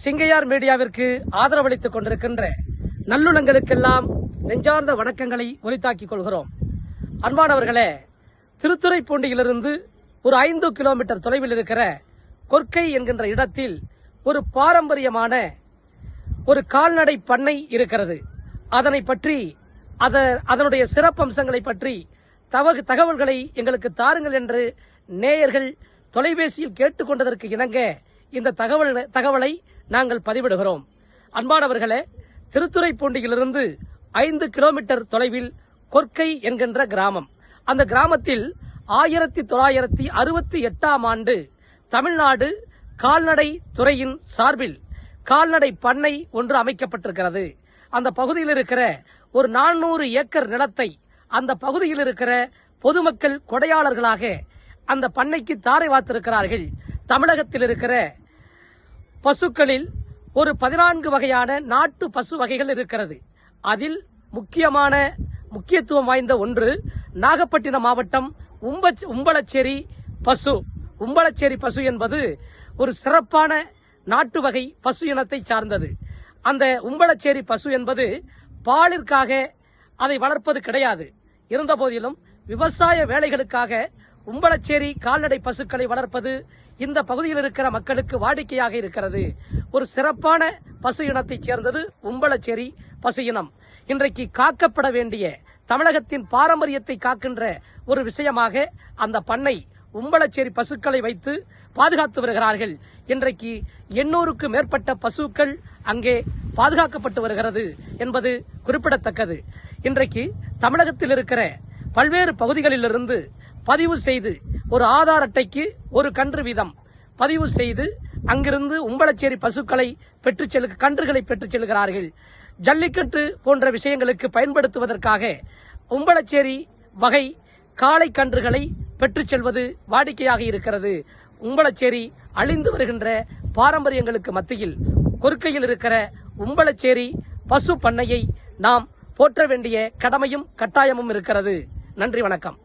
சிங்கையார் மீடியாவிற்கு ஆதரவளித்துக் கொண்டிருக்கின்ற நல்லுணங்களுக்கெல்லாம் நெஞ்சார்ந்த வணக்கங்களை உரித்தாக்கிக் கொள்கிறோம். அன்பானவர்களே, திருத்துறைப்பூண்டியிலிருந்து ஒரு 5 கிலோமீட்டர் தொலைவில் இருக்கிற கொர்க்கை என்கின்ற இடத்தில் ஒரு பாரம்பரியமான ஒரு கால்நடை பண்ணை இருக்கிறது. அதனை பற்றி அதனுடைய சிறப்பம்சங்களை பற்றி தகவல்களை எங்களுக்கு தாருங்கள் என்று நேயர்கள் தொலைபேசியில் கேட்டுக்கொண்டதற்கு இணங்க இந்த தகவலை நாங்கள் பதிவிடுகிறோம். அன்பானவர்களே, திருத்துறைப்பூண்டியிலிருந்து 5 கிலோமீட்டர் தொலைவில் கொர்க்கை என்கின்ற கிராமம். அந்த கிராமத்தில் 1968ஆம் ஆண்டு தமிழ்நாடு கால்நடை துறையின் சார்பில் கால்நடை பண்ணை ஒன்று அமைக்கப்பட்டிருக்கிறது. அந்த பகுதியில் இருக்கிற ஒரு 400 ஏக்கர் நிலத்தை அந்த பகுதியில் இருக்கிற பொதுமக்கள் கொடையாளர்களாக அந்த பண்ணைக்கு தாரை வார்த்திருக்கிறார்கள். தமிழகத்தில் இருக்கிற பசுக்களில் ஒரு 14 வகையான நாட்டு பசு வகைகள் இருக்கிறது. அதில் முக்கியத்துவம் வாய்ந்த ஒன்று நாகப்பட்டினம் மாவட்டம் உம்பளச்சேரி பசு. உம்பளச்சேரி பசு என்பது ஒரு சிறப்பான நாட்டு வகை பசு இனத்தை சார்ந்தது. அந்த உம்பளச்சேரி பசு என்பது பாலிற்காக அதை வளர்ப்பது கிடையாது. இருந்த போதிலும் விவசாய வேலைகளுக்காக உம்பளச்சேரி கால்நடை பசுக்களை வளர்ப்பது இந்த பகுதியில் இருக்கிற மக்களுக்கு வாடிக்கையாக இருக்கிறது. ஒரு சிறப்பான பசு இனத்தைச் சேர்ந்தது உம்பளச்சேரி பசு இனம். இன்றைக்கு காக்கப்பட வேண்டிய தமிழகத்தின் பாரம்பரியத்தை காக்கின்ற ஒரு விஷயமாக அந்த பண்ணை உம்பளச்சேரி பசுக்களை வைத்து பாதுகாத்து வருகிறார்கள். இன்றைக்கு 800க்கு மேற்பட்ட பசுக்கள் அங்கே பாதுகாக்கப்பட்டு வருகிறது என்பது குறிப்பிடத்தக்கது. இன்றைக்கு தமிழகத்தில் இருக்கிற பல்வேறு பகுதிகளிலிருந்து பதிவு செய்து ஒரு ஆதார் அட்டைக்கு ஒரு கன்று வீதம் பதிவு செய்து அங்கிருந்து உம்பளச்சேரி பசுக்களை கன்றுகளை பெற்றுச் செல்கிறார்கள். ஜல்லிக்கட்டு போன்ற விஷயங்களுக்கு பயன்படுத்துவதற்காக உம்பளச்சேரி வகை காளை கன்றுகளை பெற்றுச் செல்வது வாடிக்கையாக இருக்கிறது. உம்பளச்சேரி அழிந்து வருகின்ற பாரம்பரியங்களுக்கு மத்தியில் கொர்க்கையில் இருக்கிற உம்பளச்சேரி பசு பண்ணையை நாம் போற்ற வேண்டிய கடமையும் கட்டாயமும் இருக்கிறது. நன்றி, வணக்கம்.